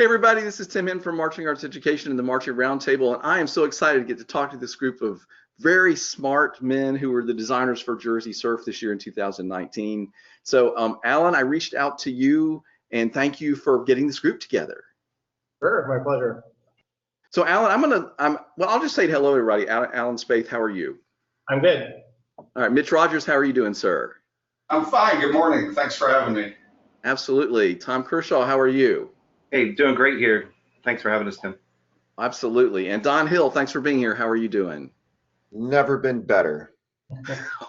Hey everybody, this is Tim Henn from Marching Arts Education and the Marching Roundtable, and I am so excited to get to talk to this group of very smart men who were the designers for Jersey Surf this year in 2019. So Alan, I reached out to you and thank you for getting this group together. Sure, my pleasure. So Alan, I'll just say hello everybody. Alan Spaeth, how are you? I'm good. All right, Mitch Rogers, how are you doing, sir? I'm fine. Good morning. Thanks for having me. Absolutely. Tom Kershaw, how are you? Hey, doing great here. Thanks for having us, Tim. Absolutely. And Don Hill, thanks for being here. How are you doing? Never been better.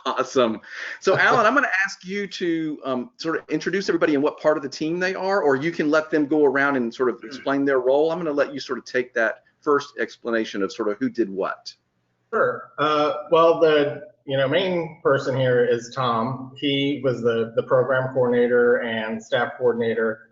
Awesome. So Alan, I'm going to ask you to sort of introduce everybody and what part of the team they are, or you can let them go around and sort of explain their role. I'm going to let you sort of take that first explanation of sort of who did what. Sure. Well, the main person here is Tom. He was the program coordinator and staff coordinator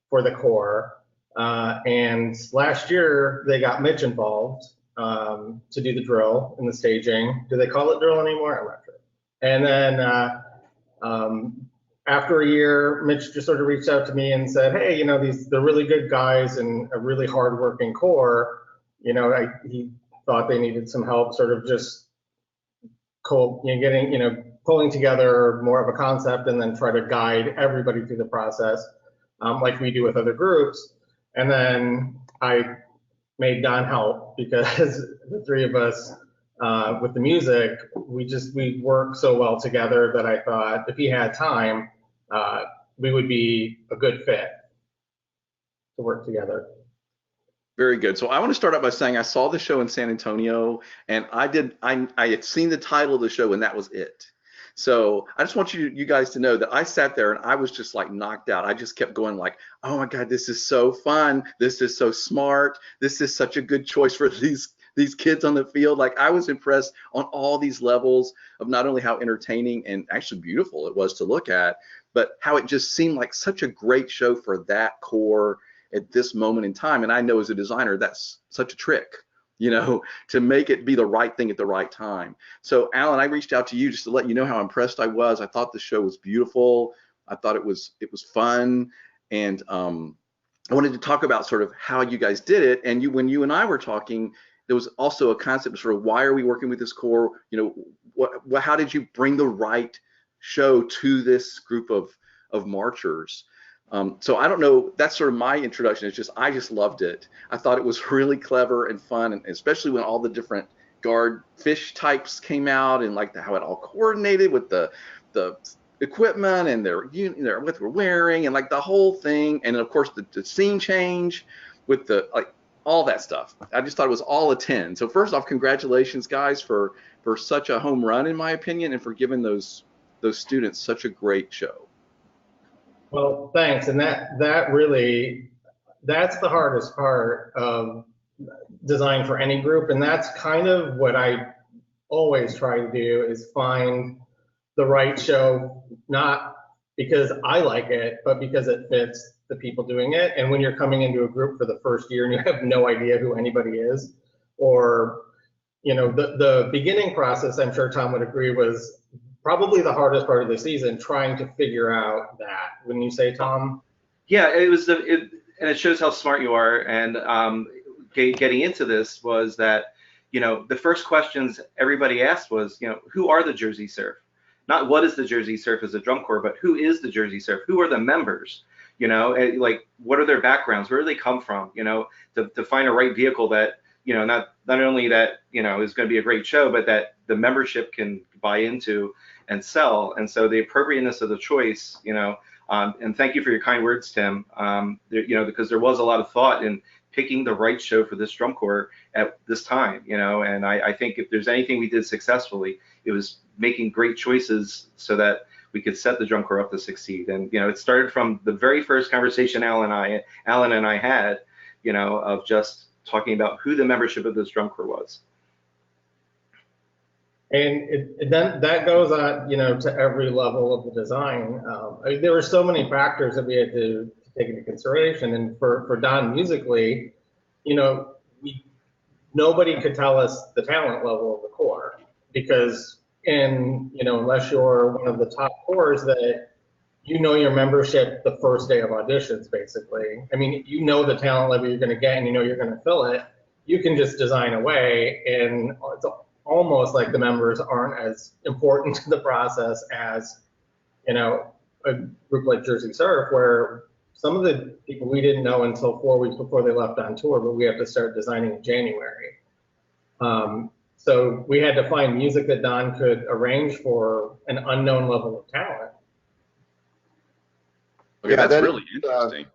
for the Corps. And last year they got Mitch involved to do the drill and the staging. Do they call it drill anymore? I'm not sure. And then after a year, Mitch just sort of reached out to me and said, hey, they're really good guys and a really hardworking Corps. He thought they needed some help sort of just pulling together more of a concept and then try to guide everybody through the process like we do with other groups. And then I made Don help because the three of us with the music, we work so well together that I thought if he had time, we would be a good fit to work together. Very good. So I want to start out by saying I saw the show in San Antonio, and I had seen the title of the show, and that was it. So I just want you guys to know that I sat there and I was just like knocked out. I just kept going like, oh my God, this is so fun. This is so smart. This is such a good choice for these kids on the field. Like I was impressed on all these levels of not only how entertaining and actually beautiful it was to look at, but how it just seemed like such a great show for that Corps at this moment in time. And I know as a designer, that's such a trick, to make it be the right thing at the right time. So Alan, I reached out to you just to let you know how impressed I was. I thought the show was beautiful. I thought it was fun. And I wanted to talk about sort of how you guys did it. And when you and I were talking, there was also a concept of sort of why are we working with this Corps? How did you bring the right show to this group of marchers? So I don't know, that's sort of my introduction. I just loved it. I thought it was really clever and fun, and especially when all the different guard fish types came out and like how it all coordinated with the equipment and what we're wearing and like the whole thing. And of course the scene change with all that stuff. I just thought it was all a 10. So first off, congratulations guys for such a home run in my opinion and for giving those students such a great show. Well, thanks. And that's the hardest part of design for any group. And that's kind of what I always try to do is find the right show, not because I like it, but because it fits the people doing it. And when you're coming into a group for the first year and you have no idea who anybody is, or, the beginning process, I'm sure Tom would agree, was probably the hardest part of the season, trying to figure out that. Wouldn't you say, Tom? Yeah, it was, and it shows how smart you are. And getting into this was that, the first questions everybody asked was, who are the Jersey Surf? Not what is the Jersey Surf as a drum corps, but who is the Jersey Surf? Who are the members? Like what are their backgrounds? Where do they come from? To find a right vehicle that, not only that, is going to be a great show, but that the membership can buy into and sell. And so the appropriateness of the choice, and thank you for your kind words, Tim, because there was a lot of thought in picking the right show for this drum corps at this time, and I think if there's anything we did successfully, it was making great choices so that we could set the drum corps up to succeed. And, it started from the very first conversation Alan and I had, of just talking about who the membership of this drum corps was. And that goes on, to every level of the design. There were so many factors that we had to take into consideration. And for Don musically, nobody could tell us the talent level of the Corps because unless you're one of the top corps that you know your membership the first day of auditions, basically. I mean, you know the talent level you're going to get, and you know you're going to fill it. You can just design away, and it's almost like the members aren't as important to the process as, you know, a group like Jersey Surf, where some of the people we didn't know until 4 weeks before they left on tour, but we have to start designing in January. So we had to find music that Don could arrange for an unknown level of talent. Okay, Yeah, that's really interesting.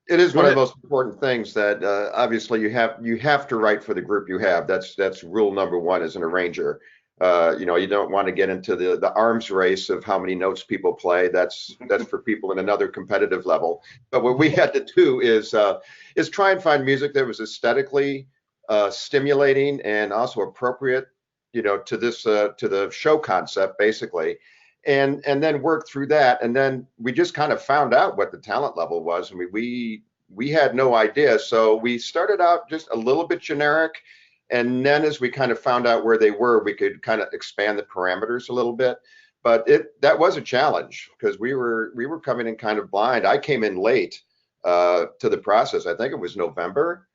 It is Go one of ahead. the most important things that obviously you have to write for the group you have. That's rule number one as an arranger. You know, you don't want to get into the arms race of how many notes people play. That's for people in another competitive level. But what we had to do is try and find music that was aesthetically stimulating and also appropriate, you know, to this to the show concept basically. And then work through that, and then we just kind of found out what the talent level was. I mean, we had no idea, so we started out just a little bit generic, and then as we kind of found out where they were, we could kind of expand the parameters a little bit. But that was a challenge because we were coming in kind of blind. I came in late to the process. I think it was November.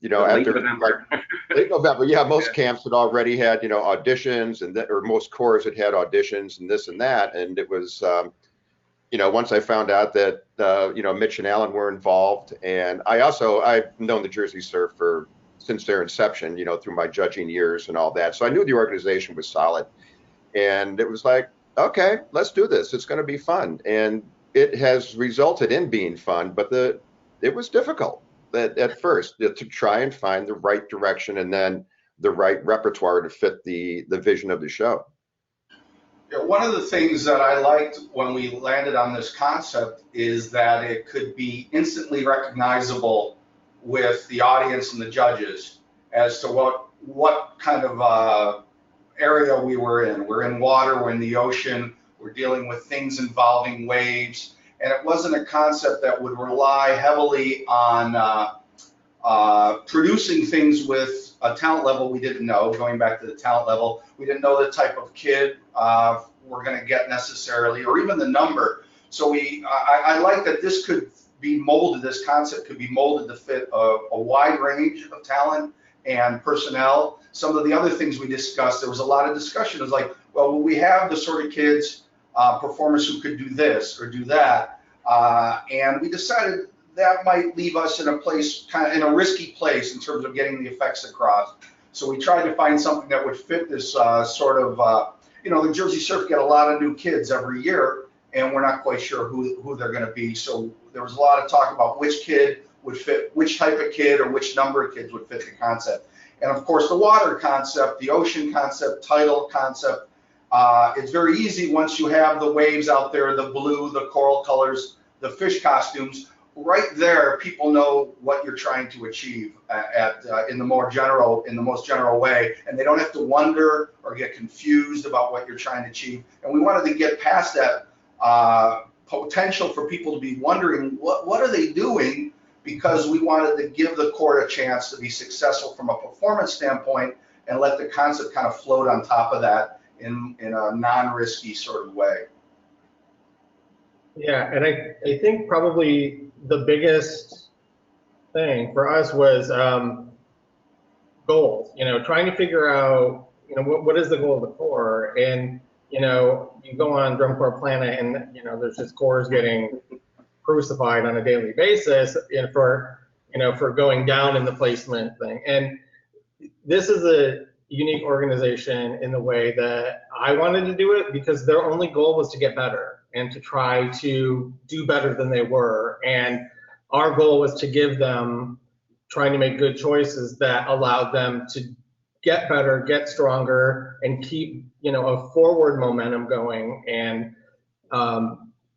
You know, Late after November. late November, yeah, most Yeah. camps had already had, you know, auditions, and or most corps had had auditions and this and that. And it was, you know, once I found out that, you know, Mitch and Alan were involved, and I've known the Jersey Surf since their inception, you know, through my judging years and all that. So I knew the organization was solid, and it was like, okay, let's do this. It's going to be fun, and it has resulted in being fun. But it was difficult at first to try and find the right direction and then the right repertoire to fit the vision of the show. Yeah, one of the things that I liked when we landed on this concept is that it could be instantly recognizable with the audience and the judges as to what kind of area we were in. We're in water, we're in the ocean, we're dealing with things involving waves, and it wasn't a concept that would rely heavily on producing things with a talent level we didn't know. Going back to the talent level, we didn't know the type of kid we're going to get necessarily, or even the number. So I like that this could be molded, this concept could be molded to fit a wide range of talent and personnel. Some of the other things we discussed, there was a lot of discussion. It was like, well, will we have the sort of kids, performers who could do this or do that? And we decided that might leave us in a place, kind of in a risky place in terms of getting the effects across. So we tried to find something that would fit this sort of, you know, the Jersey Surf get a lot of new kids every year, and we're not quite sure who they're going to be. So there was a lot of talk about which kid would fit, which type of kid or which number of kids would fit the concept. And of course, the water concept, the ocean concept, tidal concept, it's very easy once you have the waves out there, the blue, the coral colors, the fish costumes. Right there, people know what you're trying to achieve in the most general way, and they don't have to wonder or get confused about what you're trying to achieve. And we wanted to get past that potential for people to be wondering what are they doing, because we wanted to give the court a chance to be successful from a performance standpoint and let the concept kind of float on top of that in a non-risky sort of way. Yeah, and I think probably the biggest thing for us was goals. You know, trying to figure out, you know, what is the goal of the corps. And, you know, you go on Drum Corps Planet and, you know, there's just corps getting crucified on a daily basis for going down in the placement thing. And this is a unique organization in the way that I wanted to do it, because their only goal was to get better and to try to do better than they were. And our goal was to give them, trying to make good choices that allowed them to get better, get stronger, and keep, you know, a forward momentum going. And,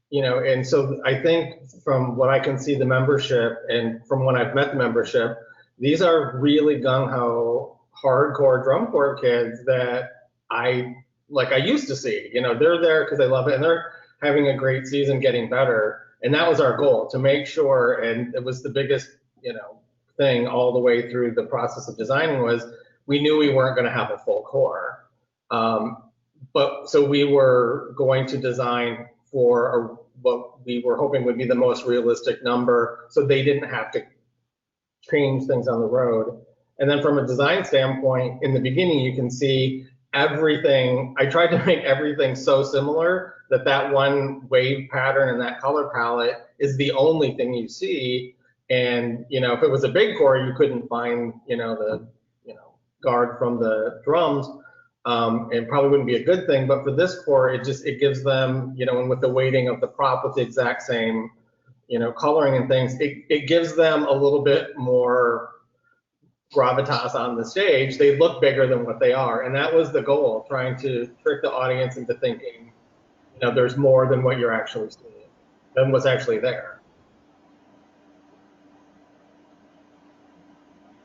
you know, and so I think from what I can see the membership, and from when I've met the membership, these are really gung-ho, hardcore drum corps kids that I used to see. You know, they're there because they love it, and they're having a great season, getting better. And that was our goal, to make sure, and it was the biggest, you know, thing all the way through the process of designing, was we knew we weren't going to have a full corps. But so we were going to design for what we were hoping would be the most realistic number, so they didn't have to change things on the road. And then from a design standpoint, in the beginning, you can see everything. I tried to make everything so similar that that one wave pattern and that color palette is the only thing you see. And, you know, if it was a big core, you couldn't find, you know, the, you know, guard from the drums. And probably wouldn't be a good thing, but for this core, it gives them, you know, and with the weighting of the prop with the exact same, you know, coloring and things, it gives them a little bit more gravitas on the stage. They look bigger than what they are, and that was the goal, trying to trick the audience into thinking, you know, there's more than what you're actually seeing, than what's actually there.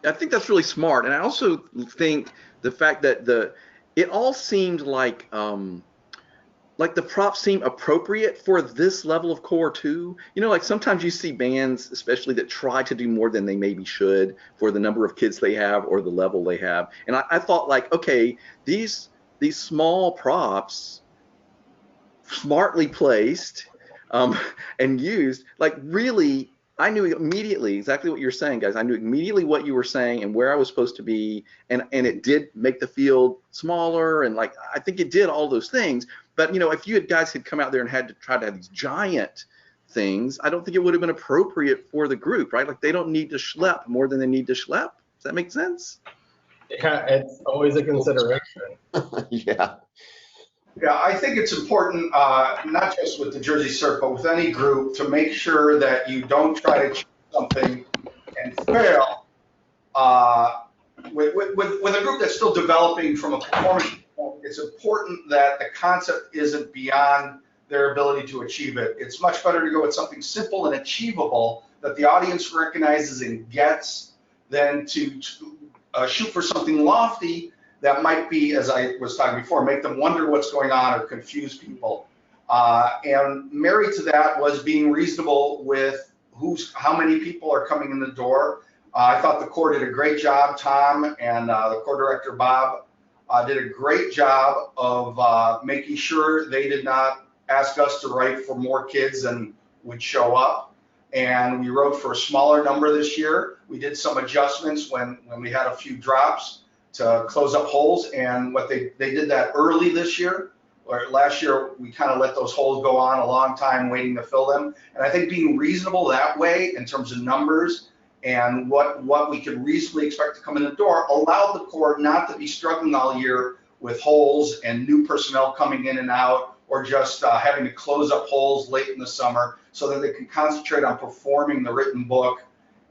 I think that's really smart, and I also think the fact that it all seemed like the props seem appropriate for this level of core too. You know, like sometimes you see bands, especially that try to do more than they maybe should for the number of kids they have or the level they have. And I thought like, okay, these small props, smartly placed and used, like really, I knew immediately exactly what you're saying, guys. I knew immediately what you were saying and where I was supposed to be, and it did make the field smaller, and like I think it did all those things. But you know, if you guys had come out there and had to try to have these giant things, I don't think it would have been appropriate for the group, right? Like they don't need to schlep more than they need to schlep. Does that make sense? Yeah, it's always a consideration. Yeah. Yeah, I think it's important, not just with the Jersey Surf, but with any group, to make sure that you don't try to change something and fail. With a group that's still developing from a performance standpoint, it's important that the concept isn't beyond their ability to achieve it. It's much better to go with something simple and achievable that the audience recognizes and gets than to shoot for something lofty that might be, as I was talking before, make them wonder what's going on or confuse people. And married to that was being reasonable with how many people are coming in the door. I thought the core did a great job. Tom and the core director, Bob, did a great job of making sure they did not ask us to write for more kids than would show up. And we wrote for a smaller number this year. We did some adjustments when we had a few drops to close up holes, and what they did that early this year, or last year we kind of let those holes go on a long time waiting to fill them. And I think being reasonable that way in terms of numbers and what we could reasonably expect to come in the door allowed the core not to be struggling all year with holes and new personnel coming in and out, or just having to close up holes late in the summer, so that they can concentrate on performing the written book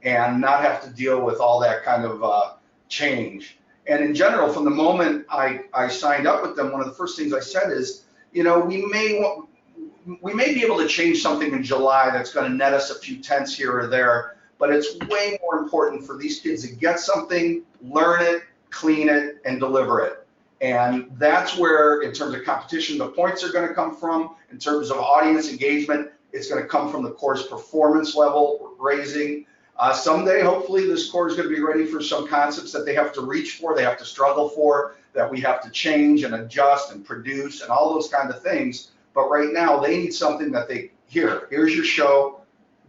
and not have to deal with all that kind of change. And in general, from the moment I signed up with them, one of the first things I said is, you know, we may be able to change something in July that's going to net us a few tenths here or there, but it's way more important for these kids to get something, learn it, clean it, and deliver it. And that's where, in terms of competition, the points are going to come from. In terms of audience engagement, it's going to come from the core's performance level raising. Someday, hopefully, this core is going to be ready for some concepts that they have to reach for, they have to struggle for, that we have to change and adjust and produce and all those kind of things. But right now, they need something that here's your show,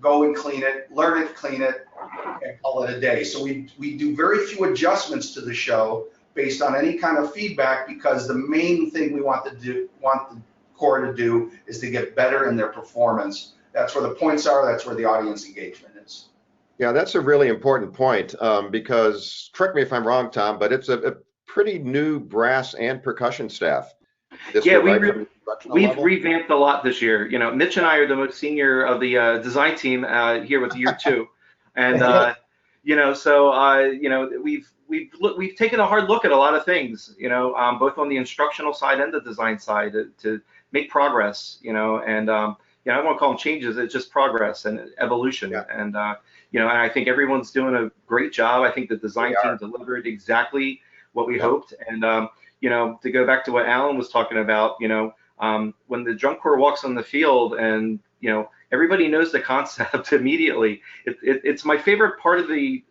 go and clean it, learn it, clean it, and call it a day. So we do very few adjustments to the show based on any kind of feedback, because the main thing we want the core to do is to get better in their performance. That's where the points are, that's where the audience engagement is. Yeah, that's a really important point, because, correct me if I'm wrong, Tom, but it's a pretty new brass and percussion staff. Yeah, we've revamped a lot this year. You know, Mitch and I are the most senior of the design team here with year 2, and you know, so you know, we've taken a hard look at a lot of things. You know, both on the instructional side and the design side to make progress. You know, and you know, I won't call them changes. It's just progress and evolution. Yeah. And you know, and I think everyone's doing a great job. I think the design team delivered exactly what we hoped. And you know, to go back to what Alan was talking about, you know, when the drum corps walks on the field and, you know, everybody knows the concept immediately. It's my favorite part of the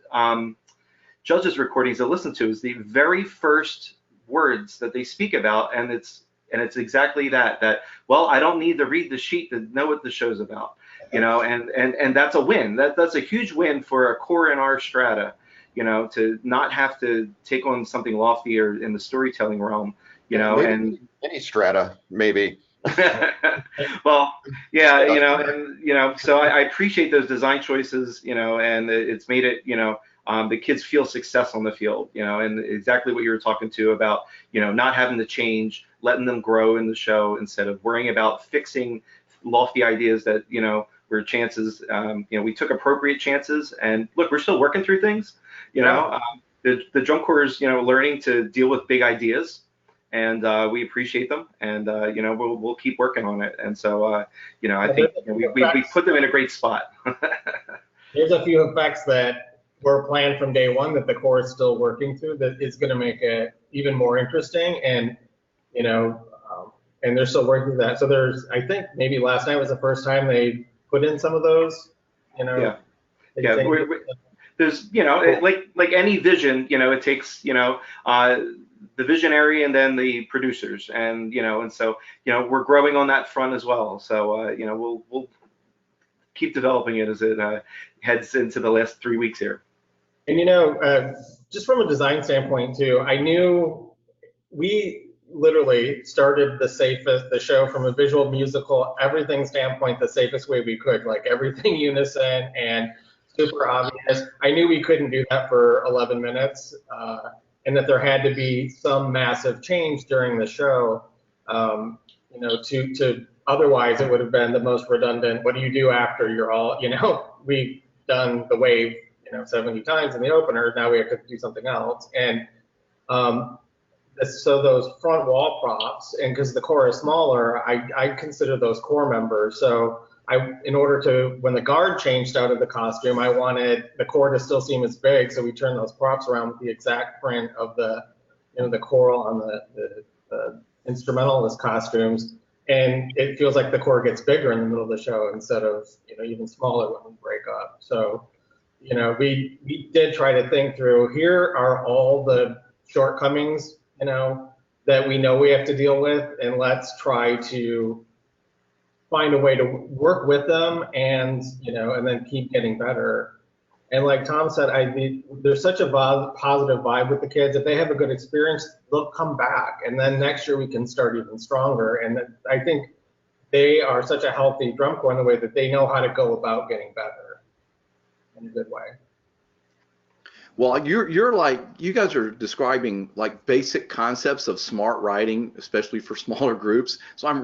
judges' recordings to listen to is the very first words that they speak about, and it's And it's exactly that, well, I don't need to read the sheet to know what the show's about, and that's a win. That's a huge win for a core in our strata, to not have to take on something loftier in the storytelling realm, Maybe and any strata, maybe. well, yeah, so I appreciate those design choices, and it's made it, the kids feel success on the field, and exactly what you were talking to about, not having to change, letting them grow in the show instead of worrying about fixing lofty ideas that, were chances, we took appropriate chances, and look, we're still working through things, the drum corps is, learning to deal with big ideas, and we appreciate them, and we'll keep working on it. And so I think we put them in a great spot. There's a few effects that were planned from day one that the core is still working through that is going to make it even more interesting, and and they're still working through that. So I think maybe last night was the first time they put in some of those. Yeah. There's like any vision, it takes the visionary and then the producers, and and so we're growing on that front as well. So we'll keep developing it as it heads into the last 3 weeks here. And just from a design standpoint too, I knew we literally started the show from a visual, musical, everything standpoint the safest way we could, like everything unison and super obvious. I knew we couldn't do that for 11 minutes. And that there had to be some massive change during the show, to otherwise it would have been the most redundant. What do you do after you're all, we've done the wave, 70 times in the opener. Now we have to do something else. And so those front wall props, and because the core is smaller, I consider those core members. So in order to, when the guard changed out of the costume, I wanted the core to still seem as big, so we turned those props around with the exact print of the, the choral on the instrumentalist costumes, and it feels like the core gets bigger in the middle of the show instead of, even smaller when we break up. So, we did try to think through, here are all the shortcomings, that we know we have to deal with, and let's try to find a way to work with them, and and then keep getting better. And like Tom said, there's such a positive vibe with the kids. If they have a good experience, they'll come back, and then next year we can start even stronger. And I think they are such a healthy drum corps in the way that they know how to go about getting better in a good way. Well, you're like, you guys are describing like basic concepts of smart writing, especially for smaller groups. So I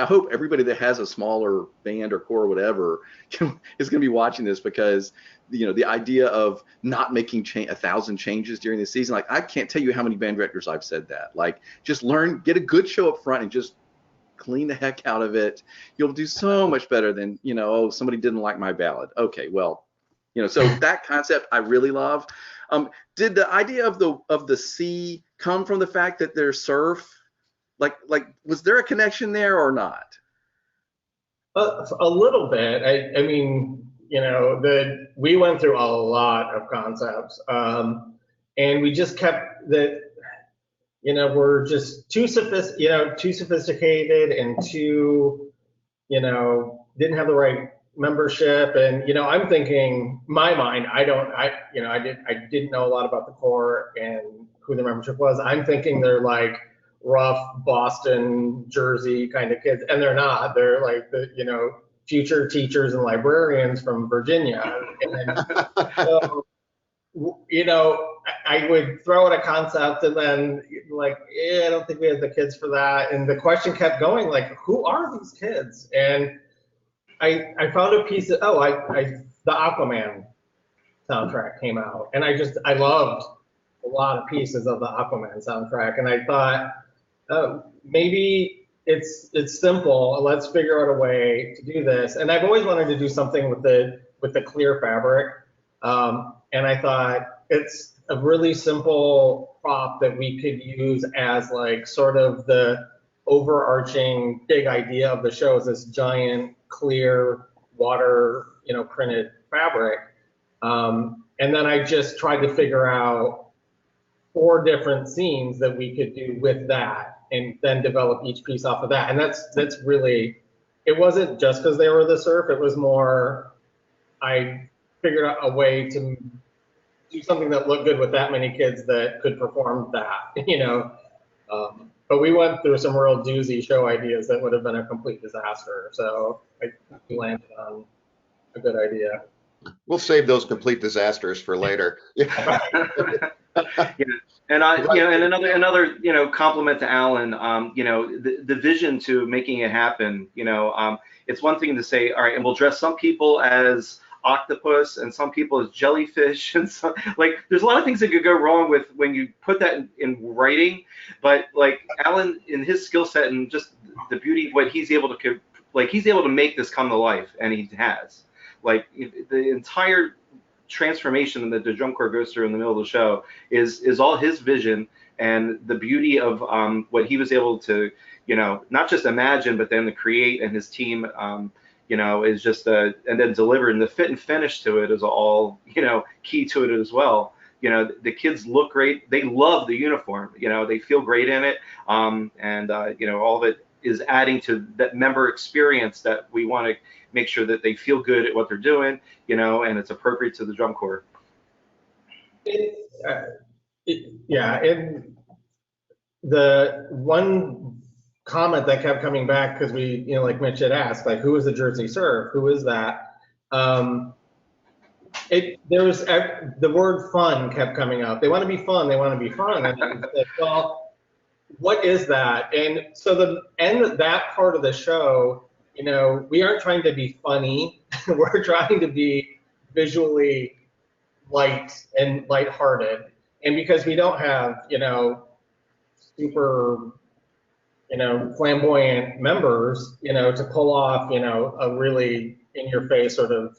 hope everybody that has a smaller band or core or whatever is going to be watching this, because the idea of not making 1,000 changes during the season, like I can't tell you how many band directors I've said that. Like, just get a good show up front and just clean the heck out of it. You'll do so much better than, oh, somebody didn't like my ballad. Okay, well, so that concept I really love. Did the idea of the sea come from the fact that there's surf? Like was there a connection there or not? A little bit. I mean, we went through a lot of concepts, and we just kept that. We're just too sophisticated and too, didn't have the right membership. And I'm thinking, my mind, I didn't know a lot about the core and who the membership was. I'm thinking they're like rough Boston, Jersey kind of kids, and they're not. They're like the future teachers and librarians from Virginia. And so, I would throw out a concept, and then like, I don't think we have the kids for that. And the question kept going, like, who are these kids? And I found a piece of, the Aquaman soundtrack came out, and I loved a lot of pieces of the Aquaman soundtrack, and I thought, maybe it's simple. Let's figure out a way to do this. And I've always wanted to do something with the clear fabric, and I thought it's a really simple prop that we could use as like sort of the overarching big idea of the show, is this giant clear water, printed fabric. And then I just tried to figure out 4 different scenes that we could do with that. and then develop each piece off of that. And that's really, it wasn't just because they were the surf, it was more, I figured out a way to do something that looked good with that many kids that could perform that, you know. But we went through some real doozy show ideas that would have been a complete disaster. So I think we landed on a good idea. We'll save those complete disasters for later. Yeah. And and another, compliment to Alan, the vision to making it happen, it's one thing to say, all right, and we'll dress some people as octopus and some people as jellyfish, and so there's a lot of things that could go wrong with when you put that in writing, but like Alan, in his skill set and just the beauty of what he's able to, he's able to make this come to life, and he has. The entire transformation that the drum corps goes through in the middle of the show is all his vision, and the beauty of what he was able to, not just imagine, but then to create, and his team, is just and then deliver, and the fit and finish to it is all, key to it as well. The kids look great. They love the uniform. They feel great in it. And all of it is adding to that member experience that we want to make sure that they feel good at what they're doing, and it's appropriate to the drum corps. Yeah, and the one comment that kept coming back, because we, like Mitch had asked, who is the Jersey Surf? Who is that? There was the word fun kept coming up. They want to be fun. They want to be fun. And I said, well, what is that? And so the end of that part of the show, we aren't trying to be funny. We're trying to be visually light and lighthearted. And because we don't have, super, flamboyant members, to pull off, a really in-your-face sort of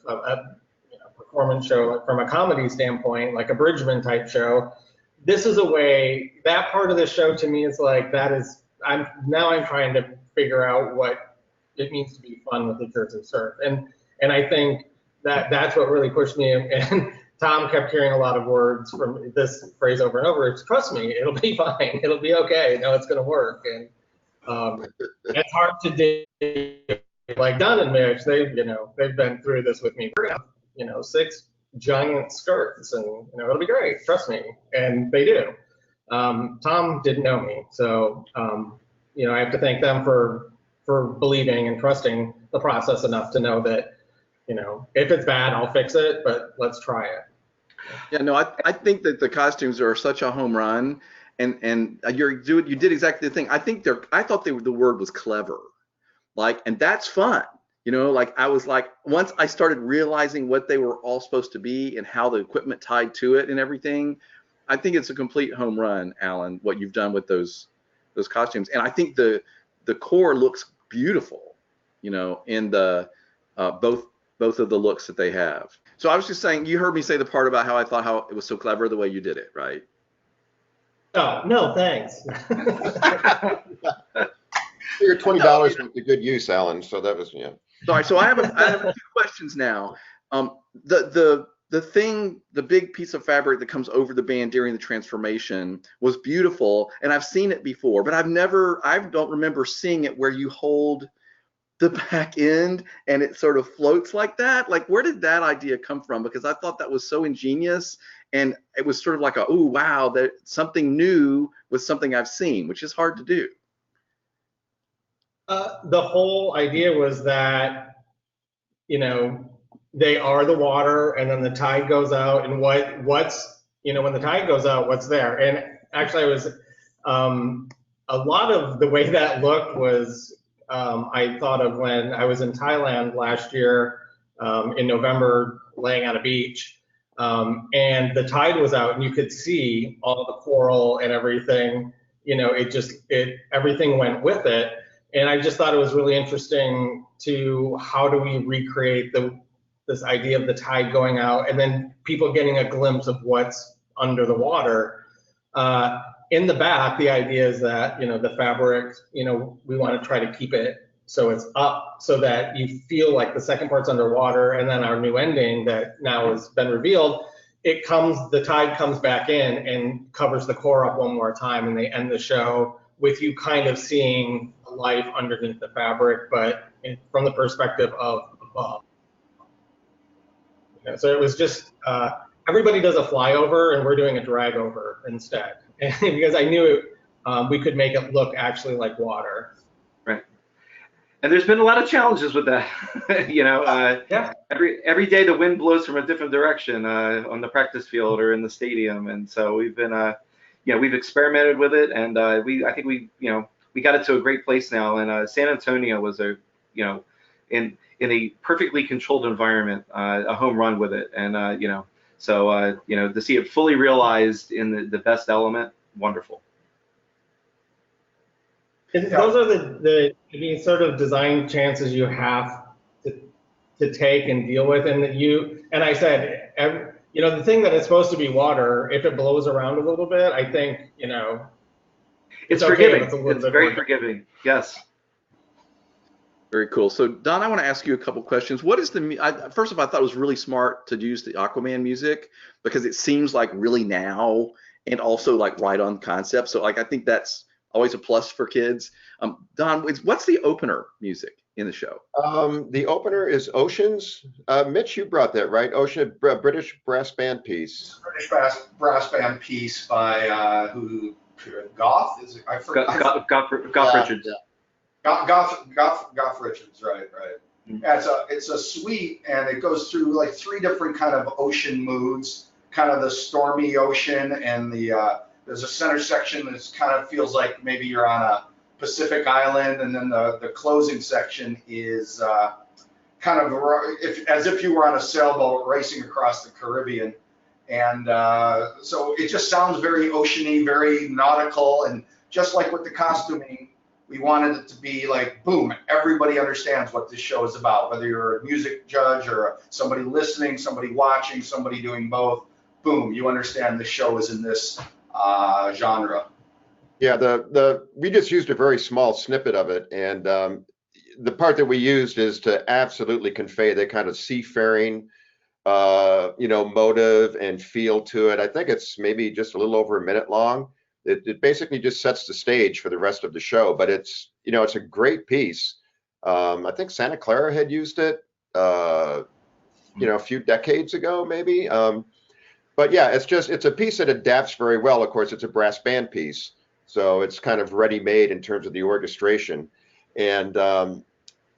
performance show from a comedy standpoint, like a Bridgman type show. This is a way, that part of the show to me is I'm trying to figure out what it means to be fun with the Jersey Surf. And I think that's what really pushed me. And Tom kept hearing a lot of words from this phrase over and over. It's, trust me, it'll be fine. It'll be okay. No, it's going to work. And it's hard to do. Like Don and Mitch, they've been through this with me. We're gonna have, 6 giant skirts, and it'll be great. Trust me. And they do. Tom didn't know me, so I have to thank them for believing and trusting the process enough to know that, if it's bad, I'll fix it, but let's try it. Yeah, no, I think that the costumes are such a home run, and you did exactly the thing. I thought the word was clever, and that's fun. I was once I started realizing what they were all supposed to be and how the equipment tied to it and everything, I think it's a complete home run, Alan, what you've done with those costumes. And I think the core looks beautiful, in the both of the looks that they have. So I was just saying, you heard me say the part about how I thought how it was so clever the way you did it, right? Oh, no, thanks. Your $20 went to good use, Alan. So that was, yeah. Sorry. So I have a few questions now. The big piece of fabric that comes over the band during the transformation was beautiful, and I've seen it before, but I don't remember seeing it where you hold the back end and it sort of floats like that. Where did that idea come from? Because I thought that was so ingenious, and it was sort of oh wow, that something new with something I've seen, which is hard to do. The whole idea was that, they are the water, and then the tide goes out, and what's when the tide goes out, what's there? And actually, I was a lot of the way that looked was I thought of when I was in Thailand last year in November, laying on a beach, and the tide was out, and you could see all the coral and everything. Everything went with it. And I just thought it was really interesting to how do we recreate this idea of the tide going out and then people getting a glimpse of what's under the water. In the back, the idea is that, the fabric, we want to try to keep it so it's up so that you feel like the second part's underwater, and then our new ending that now has been revealed, the tide comes back in and covers the core up one more time, and they end the show with you kind of seeing life underneath the fabric, but from the perspective of above. So it was just, everybody does a flyover and we're doing a drag over instead. Because I knew we could make it look actually like water. Right. And there's been a lot of challenges with that. Yeah. Every day the wind blows from a different direction on the practice field or in the stadium. And so we've been, we've experimented with it, and I think we got it to a great place now. And San Antonio was in a perfectly controlled environment, a home run with it. And to see it fully realized in the best element, wonderful. Those are the sort of design chances you have to take and deal with, and I said, the thing that it's supposed to be water, if it blows around a little bit, I think it's okay, forgiving. It's very forgiving. Yes. Very cool. So Don, I want to ask you a couple questions. What is first of all, I thought it was really smart to use the Aquaman music because it seems like really now and also like right on concept. So like I think that's always a plus for kids. Don, what's the opener music in the show? The opener is Oceans. Mitch, you brought that, right? Ocean, British brass band piece. British brass band piece by Goff? Is it? I forgot. Goff Richards. Yeah. Goff Richards, right. Mm-hmm. It's a suite, and it goes through like 3 different kind of ocean moods, kind of the stormy ocean, and there's a center section that kind of feels like maybe you're on a Pacific island, and then the closing section is kind of as if you were on a sailboat racing across the Caribbean. And so it just sounds very oceany, very nautical, and just like with the costuming, we wanted it to be like, boom, everybody understands what this show is about, whether you're a music judge or somebody listening, somebody watching, somebody doing both. Boom, you understand the show is in this genre. Yeah, we just used a very small snippet of it, and the part that we used is to absolutely convey the kind of seafaring, motive and feel to it. I think it's maybe just a little over a minute long. It basically just sets the stage for the rest of the show, but it's a great piece. I think Santa Clara had used it, a few decades ago, maybe. But yeah, it's a piece that adapts very well. Of course, it's a brass band piece, so it's kind of ready-made in terms of the orchestration. And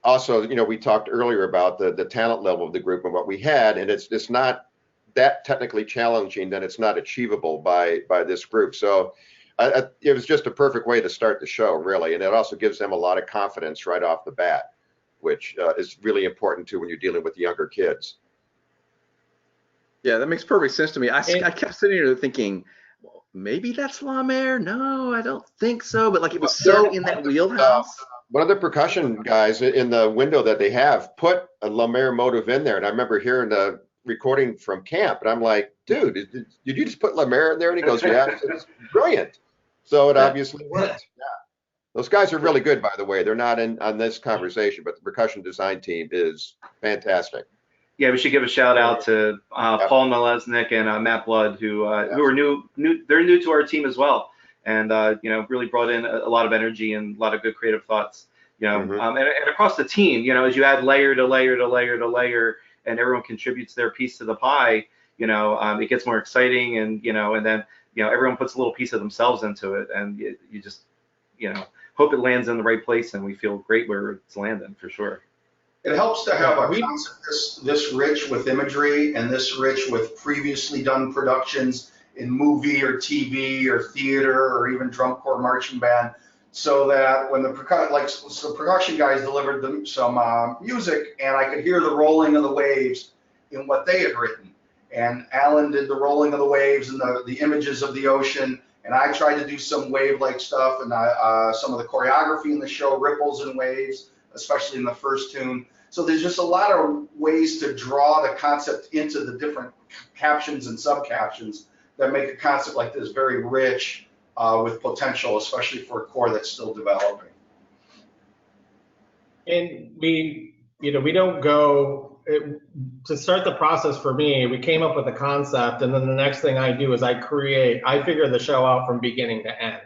also, we talked earlier about the talent level of the group and what we had, and it's not that technically challenging that it's not achievable by this group. So it was just a perfect way to start the show, really, and it also gives them a lot of confidence right off the bat, which is really important too when you're dealing with younger kids. Yeah, that makes perfect sense to me. I kept sitting here thinking, well, maybe that's La Mer. No, I don't think so. But like it was so in that wheelhouse. One of the percussion guys in the window that they have put a La Mer motive in there, and I remember hearing the recording from camp, and I'm like, dude, did you just put La Mer in there? And he goes, yeah, it's brilliant. So it obviously worked. Yeah. Those guys are really good, by the way. They're not in on this conversation, but the percussion design team is fantastic. Yeah, we should give a shout out to Paul Malesnik and Matt Blood, who are new. They're new to our team as well, and really brought in a lot of energy and a lot of good creative thoughts. And across the team, as you add layer to layer to layer to layer, and everyone contributes their piece to the pie, it gets more exciting, and then everyone puts a little piece of themselves into it, and you just hope it lands in the right place, and we feel great where it's landing for sure. It helps to have a concept this rich with imagery and this rich with previously done productions in movie or TV or theater or even drum corps marching band, so that when the production guys delivered them some music, and I could hear the rolling of the waves in what they had written. And Alan did the rolling of the waves and the images of the ocean, and I tried to do some wave-like stuff, and some of the choreography in the show, ripples and waves, especially in the first tune. So there's just a lot of ways to draw the concept into the different captions and sub-captions that make a concept like this very rich with potential, especially for a corps that's still developing. And we don't go, to start the process for me, we came up with a concept, and then the next thing I do is I figure the show out from beginning to end.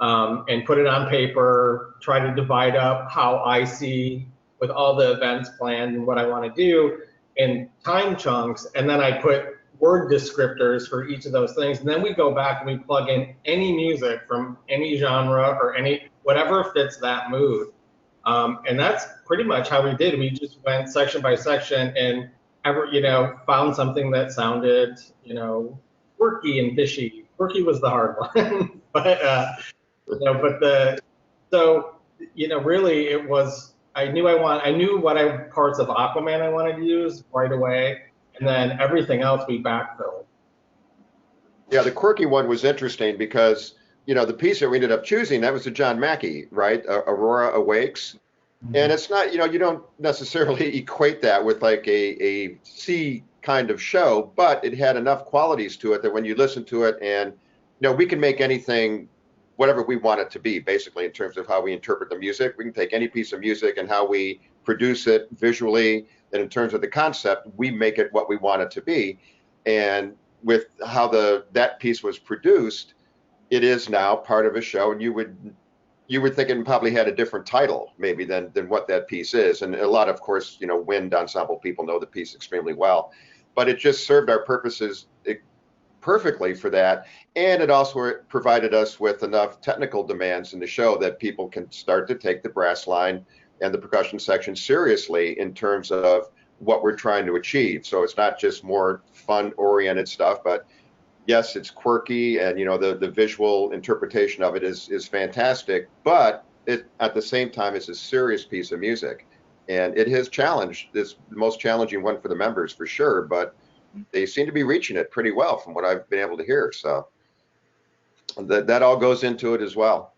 and put it on paper, try to divide up how I see with all the events planned and what I want to do in time chunks. And then I put word descriptors for each of those things. And then we go back and we plug in any music from any genre or whatever fits that mood. And that's pretty much how we did. We just went section by section and found something that sounded, quirky and fishy. Quirky was the hard one, really it was, I knew what parts of Aquaman I wanted to use right away, and then everything else we backfilled. Yeah, the quirky one was interesting because, the piece that we ended up choosing, that was the John Mackey, right? Aurora Awakes. And it's not, you don't necessarily equate that with like a sea kind of show, but it had enough qualities to it that when you listen to it and, we can make anything whatever we want it to be, basically, in terms of how we interpret the music. We can take any piece of music and how we produce it visually, and in terms of the concept, we make it what we want it to be. And with how that piece was produced, it is now part of a show, and you would think it probably had a different title maybe than what that piece is. And a lot of course, wind ensemble people know the piece extremely well, but it just served our purposes perfectly for that. And it also provided us with enough technical demands in the show that people can start to take the brass line and the percussion section seriously in terms of what we're trying to achieve. So it's not just more fun oriented stuff, but yes, it's quirky, and the visual interpretation of it is fantastic, but it at the same time is a serious piece of music, and it has challenged. It's the most challenging one for the members for sure, but they seem to be reaching it pretty well from what I've been able to hear. So that all goes into it as well.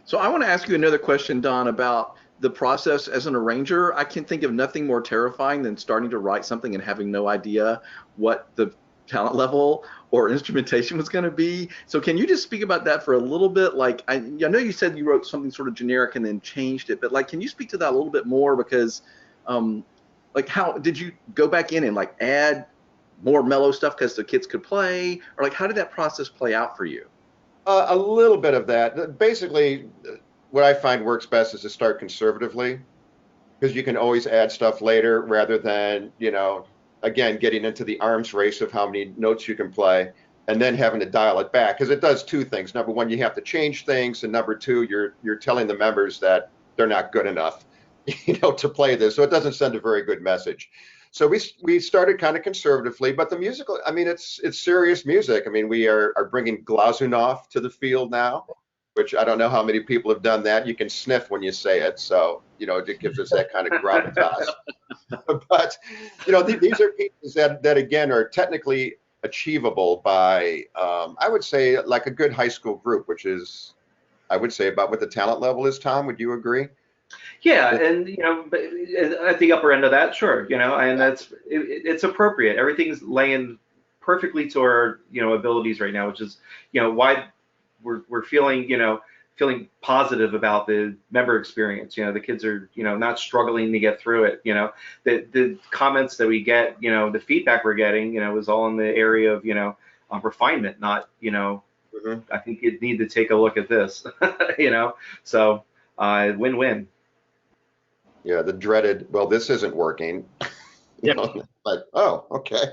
So I want to ask you another question, Don, about the process as an arranger. I can think of nothing more terrifying than starting to write something and having no idea what the talent level or instrumentation was going to be. So can you just speak about that for a little bit? Like, I know you said you wrote something sort of generic and then changed it, but like, can you speak to that a little bit more? Because like, how did you go back in and like add more mellow stuff because the kids could play, or like, how did that process play out for you? A little bit of that. Basically, what I find works best is to start conservatively, because you can always add stuff later rather than, again, getting into the arms race of how many notes you can play and then having to dial it back, because it does two things. Number one, you have to change things, and number two, you're telling the members that they're not good enough, to play this. So it doesn't send a very good message. So we started kind of conservatively, but the musical, I mean, it's serious music. I mean, we are bringing Glazunov to the field now, which I don't know how many people have done that. You can sniff when you say it, so it gives us that kind of gravitas. But these are pieces that again are technically achievable by I would say like a good high school group, which is I would say about what the talent level is. Tom, would you agree? Yeah, and at the upper end of that, sure, and it's appropriate. Everything's laying perfectly to our abilities right now, which is why we're feeling positive about the member experience. The kids are not struggling to get through it. The comments that we get, the feedback we're getting, is all in the area of refinement, not I think you need to take a look at this, so win-win. Yeah, the dreaded, well, this isn't working. Yeah. Like, oh, okay.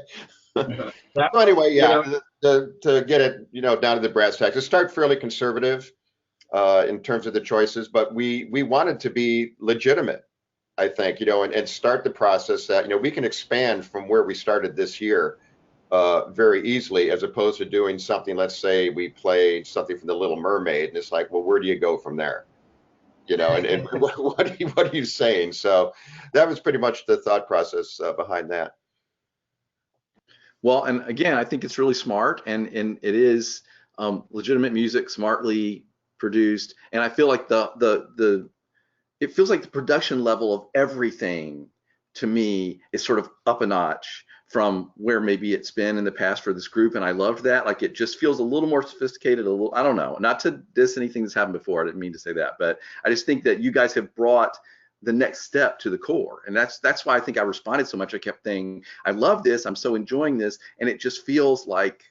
So anyway, yeah, to get it, down to the brass tacks, to start fairly conservative in terms of the choices, but we wanted to be legitimate, I think, and start the process that, we can expand from where we started this year very easily, as opposed to doing something, let's say we play something from The Little Mermaid, and it's like, well, where do you go from there? And what are you saying? So that was pretty much the thought process behind that. Well, and again, I think it's really smart, and it is legitimate music, smartly produced, and I feel like it feels like the production level of everything to me is sort of up a notch from where maybe it's been in the past for this group, and I loved that. Like, it just feels a little more sophisticated, I don't know, not to diss anything that's happened before, I didn't mean to say that, but I just think that you guys have brought the next step to the core, and that's why I think I responded so much. I kept thinking, I love this, I'm so enjoying this, and it just feels like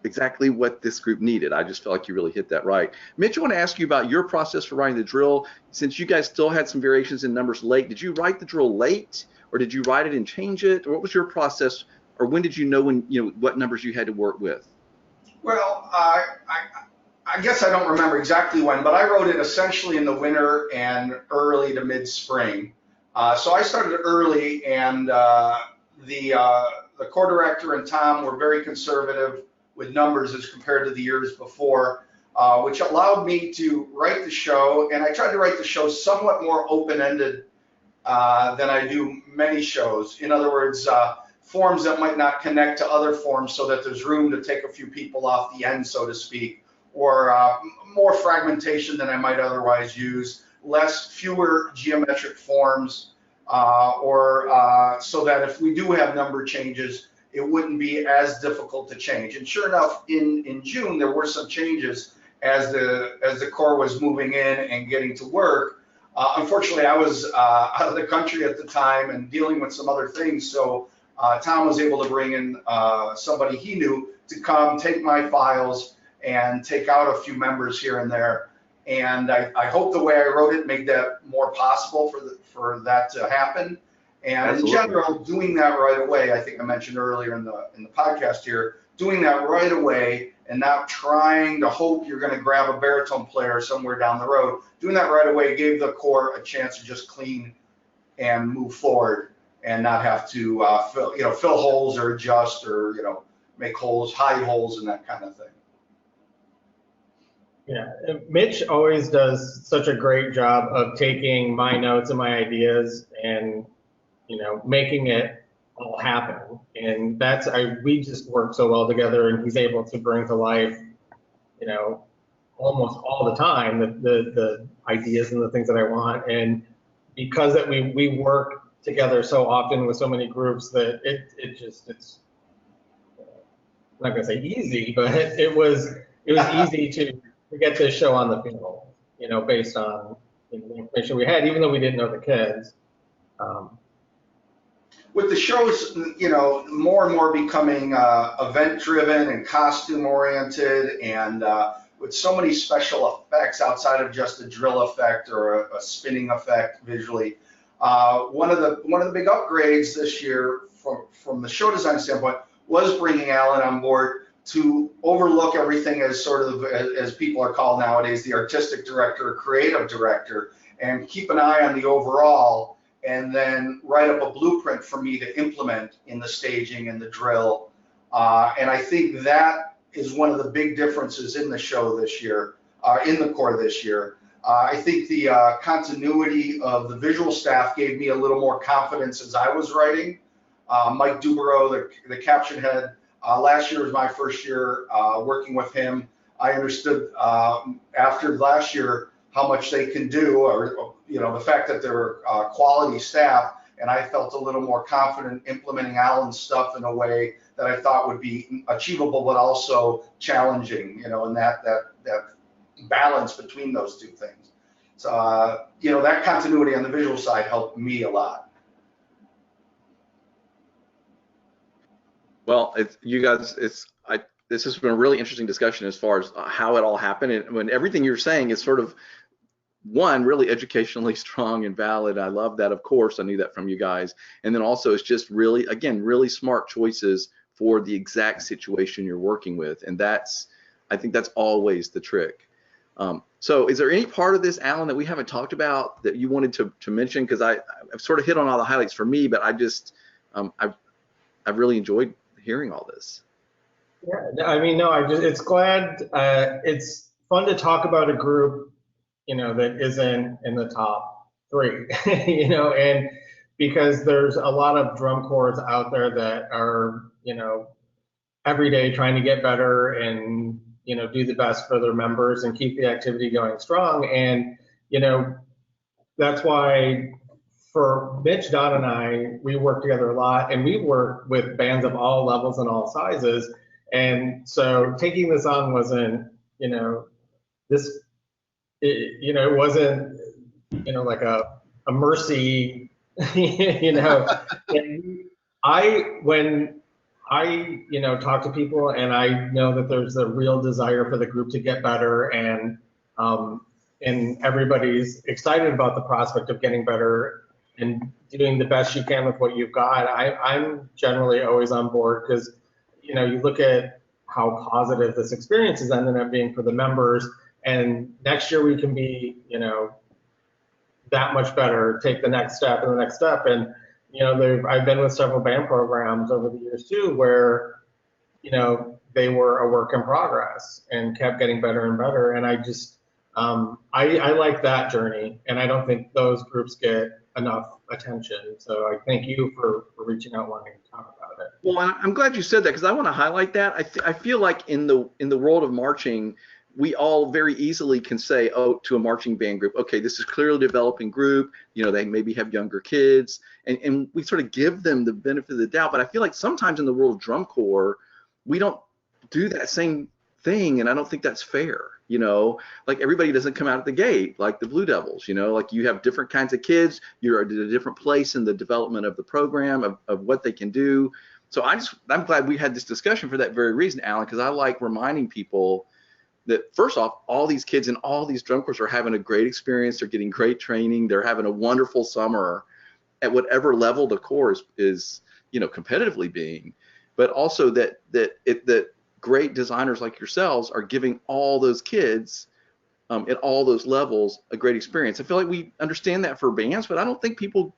exactly what this group needed. I just felt like you really hit that right. Mitch, I want to ask you about your process for writing the drill. Since you guys still had some variations in numbers late, did you write the drill late, or did you write it and change it? Or what was your process, or when did you know what numbers you had to work with? Well, I guess I don't remember exactly when, but I wrote it essentially in the winter and early to mid-spring. So I started early, and the core director and Tom were very conservative with numbers as compared to the years before, which allowed me to write the show. And I tried to write the show somewhat more open-ended than I do many shows. In other words, forms that might not connect to other forms, so that there's room to take a few people off the end, so to speak, or more fragmentation than I might otherwise use, fewer geometric forms, or so that if we do have number changes, it wouldn't be as difficult to change. And sure enough, in June, there were some changes as the core was moving in and getting to work. Unfortunately, I was out of the country at the time and dealing with some other things, so Tom was able to bring in somebody he knew to come take my files and take out a few members here and there. And I hope the way I wrote it made that more possible for that to happen. And Absolutely. in general, doing that right away, I think I mentioned earlier in the podcast here, doing that right away and not trying to hope you're going to grab a baritone player somewhere down the road, doing that right away gave the core a chance to just clean and move forward and not have to fill holes or adjust or make holes, hide holes, and that kind of thing. Yeah, Mitch always does such a great job of taking my notes and my ideas and making it all happen. And we just work so well together, and he's able to bring to life, almost all the time the ideas and the things that I want. And because that we work together so often with so many groups that it's I'm not gonna say easy, but it was easy to get this show on the field, based on the information we had, even though we didn't know the kids. With the shows, more and more becoming event-driven and costume-oriented, and with so many special effects outside of just a drill effect or a spinning effect visually. One of the big upgrades this year from the show design standpoint was bringing Alan on board to overlook everything as sort of, as people are called nowadays, the artistic director or creative director, and keep an eye on the overall, and then write up a blueprint for me to implement in the staging and the drill. And I think that is one of the big differences in the show this year, in the core this year. I think the continuity of the visual staff gave me a little more confidence as I was writing. Mike Dubero, the caption head, last year was my first year working with him. I understood after last year how much they can do, or the fact that they're quality staff, and I felt a little more confident implementing Alan's stuff in a way that I thought would be achievable but also challenging, and that balance between those two things. So that continuity on the visual side helped me a lot. Well, this has been a really interesting discussion as far as how it all happened, and when everything you're saying is sort of really educationally strong and valid. I love that. Of course, I knew that from you guys. And then also it's just really, again, really smart choices for the exact situation you're working with. And I think that's always the trick. So is there any part of this, Alan, that we haven't talked about that you wanted to mention? Because I've sort of hit on all the highlights for me, but I've really enjoyed hearing all this. Yeah, I mean, no, it's it's fun to talk about a group that isn't in the top 3, and because there's a lot of drum corps out there that are, every day trying to get better and, do the best for their members and keep the activity going strong. And, that's why for Mitch, Don, and I, we work together a lot, and we work with bands of all levels and all sizes. And so taking this on wasn't, it wasn't, like a mercy, And when I, talk to people, and I know that there's a real desire for the group to get better, and everybody's excited about the prospect of getting better and doing the best you can with what you've got. I'm generally always on board because, you look at how positive this experience has ended up being for the members, and next year we can be, that much better, take the next step and the next step. And, I've been with several band programs over the years too, where, they were a work in progress and kept getting better and better. And I just, I like that journey, and I don't think those groups get enough attention. So I thank you for reaching out, wanting to talk about it. Well, I'm glad you said that, because I want to highlight that. I feel like in the world of marching, we all very easily can say, oh, to a marching band group, okay, this is clearly a developing group. They maybe have younger kids, and we sort of give them the benefit of the doubt. But I feel like sometimes in the world of drum corps, we don't do that same thing, and I don't think that's fair. Like everybody doesn't come out at the gate like the Blue Devils. Like you have different kinds of kids. You're at a different place in the development of the program, of what they can do. So I'm glad we had this discussion for that very reason, Alan, because I like reminding people that first off, all these kids in all these drum corps are having a great experience. They're getting great training. They're having a wonderful summer at whatever level the corps is competitively being. But also that great designers like yourselves are giving all those kids at all those levels a great experience. I feel like we understand that for bands, but I don't think people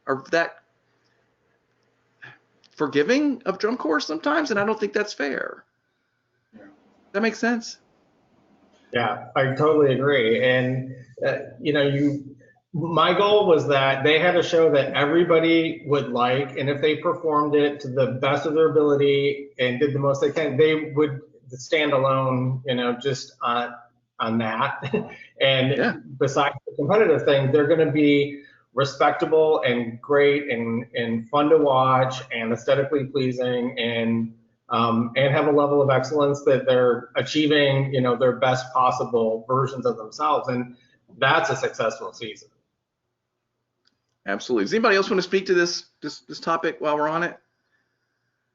are that forgiving of drum corps sometimes, and I don't think that's fair. Yeah. That makes sense? Yeah, I totally agree. And, my goal was that they had a show that everybody would like, and if they performed it to the best of their ability and did the most they can, they would stand alone, just on that. And yeah. Besides the competitive thing, they're going to be respectable and great and fun to watch and aesthetically pleasing and have a level of excellence that they're achieving, their best possible versions of themselves. And that's a successful season. Absolutely. Does anybody else want to speak to this topic while we're on it?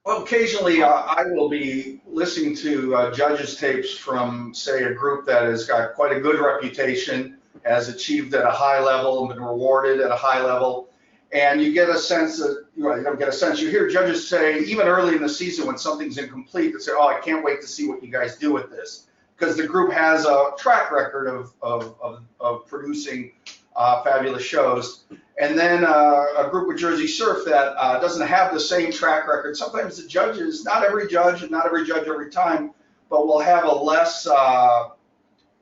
Well, occasionally I will be listening to judges' tapes from, say, a group that has got quite a good reputation, has achieved at a high level and been rewarded at a high level. And you get a sense that, you don't get a sense, you hear judges say, even early in the season when something's incomplete, they say, oh, I can't wait to see what you guys do with this. Because the group has a track record of producing fabulous shows. And then a group with Jersey Surf that doesn't have the same track record. Sometimes the judges, not every judge and not every judge every time, but will have a less,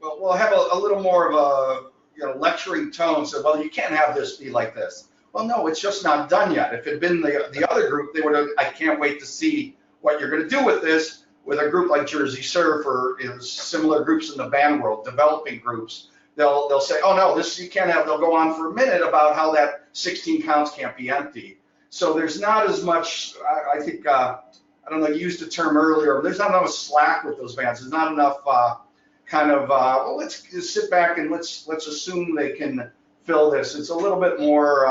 we'll have a little more of a lecturing tone. So, well, you can't have this be like this. Well, no, it's just not done yet. If it had been the other group, they would have, I can't wait to see what you're going to do with this. With a group like Jersey Surf or similar groups in the band world, developing groups, they'll say, oh no, this you can't have. They'll go on for a minute about how that 16 counts can't be empty. So there's not as much. I think I don't know. You used the term earlier. But there's not enough slack with those bands. There's not enough well, let's just sit back and let's assume they can fill this. It's a little bit more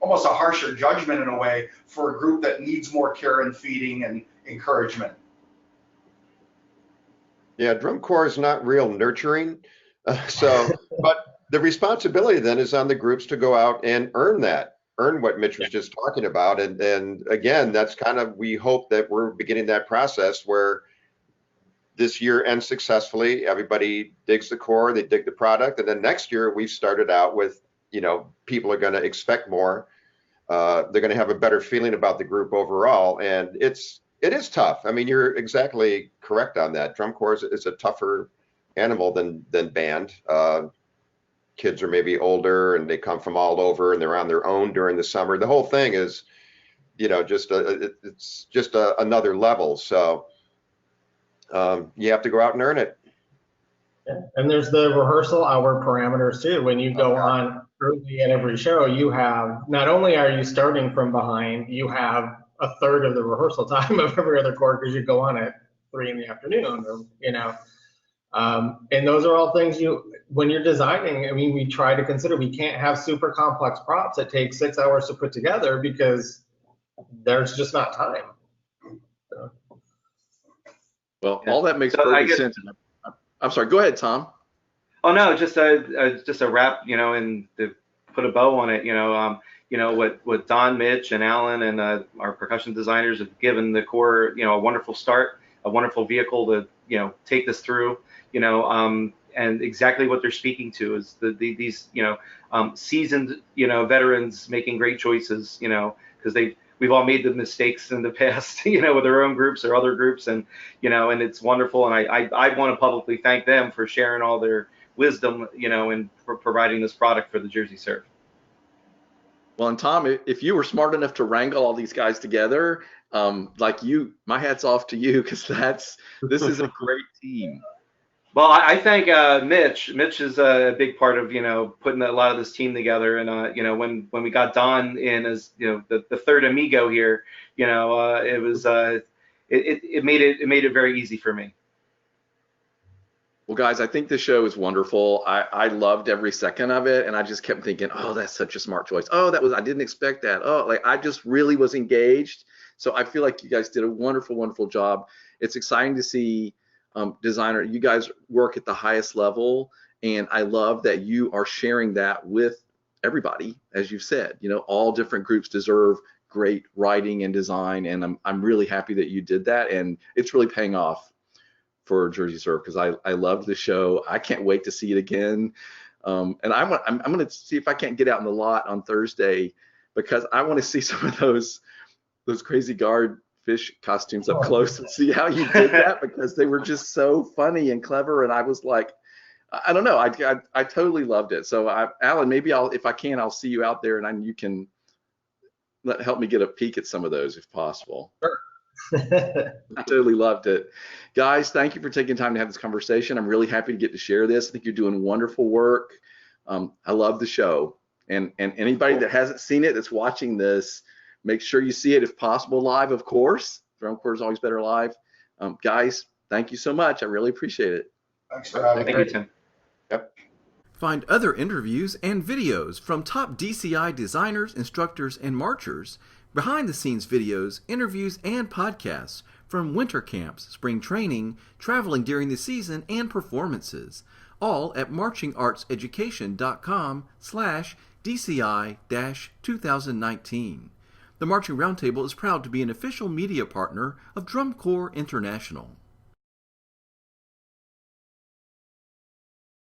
almost a harsher judgment in a way for a group that needs more care and feeding and encouragement. Yeah, drum corps is not real nurturing. But the responsibility then is on the groups to go out and earn what Mitch was just talking about. And again, that's kind of, we hope that we're beginning that process where this year ends successfully. Everybody digs the corps, they dig the product. And then next year we've started out with, people are going to expect more. They're going to have a better feeling about the group overall. And it is tough. I mean, you're exactly correct on that. Drum corps is a tougher animal than band. Kids are maybe older and they come from all over and they're on their own during the summer. The whole thing is, it's just another level. So you have to go out and earn it. Yeah. And there's the rehearsal hour parameters too. When you go on early at every show, you have, not only are you starting from behind, you have a third of the rehearsal time of every other corps because you go on at 3 p.m. or, and those are all things when you're designing, I mean, we try to consider, we can't have super complex props that take 6 hours to put together because there's just not time. Well, Yeah. all that makes So I perfect guess, sense. I'm sorry. Go ahead, Tom. oh no, just a wrap, and to put a bow on it, what Don, Mitch, and Alan and our percussion designers have given the Corps, a wonderful start, a wonderful vehicle to, take this through, and exactly what they're speaking to is these, seasoned, veterans making great choices, because we've all made the mistakes in the past, with our own groups or other groups, and and it's wonderful, and I want to publicly thank them for sharing all their wisdom, in providing this product for the Jersey Surf. Well, and Tom, if you were smart enough to wrangle all these guys together, like you, my hat's off to you because this is a great team. Well, I thank Mitch. Mitch is a big part of putting a lot of this team together, and when we got Don in as the third amigo here, it was it made it very easy for me. Well, guys, I think the show is wonderful. I loved every second of it, and I just kept thinking, oh, that's such a smart choice. Oh, I didn't expect that. Oh, like I just really was engaged. So I feel like you guys did a wonderful, wonderful job. It's exciting to see designer. You guys work at the highest level, and I love that you are sharing that with everybody, as you've said. All different groups deserve great writing and design, and I'm really happy that you did that, and it's really paying off for Jersey Surf because I love the show. I can't wait to see it again. And I'm going to see if I can't get out in the lot on Thursday because I want to see some of those crazy guard fish costumes up close and see how you did that because they were just so funny and clever. And I was like, I don't know. I totally loved it. So Alan, maybe if I can, I'll see you out there and you can help me get a peek at some of those if possible. Sure. I totally loved it. Guys, thank you for taking time to have this conversation. I'm really happy to get to share this. I think you're doing wonderful work. I love the show. And anybody that hasn't seen it that's watching this, make sure you see it if possible live, of course. Drum Corps is always better live. Guys, thank you so much. I really appreciate it. Thanks for having me. Thank you, Tim. Yep. Find other interviews and videos from top DCI designers, instructors, and marchers, behind-the-scenes videos, interviews, and podcasts from winter camps, spring training, traveling during the season, and performances, all at marchingartseducation.com/DCI-2019. The Marching Roundtable is proud to be an official media partner of Drum Corps International.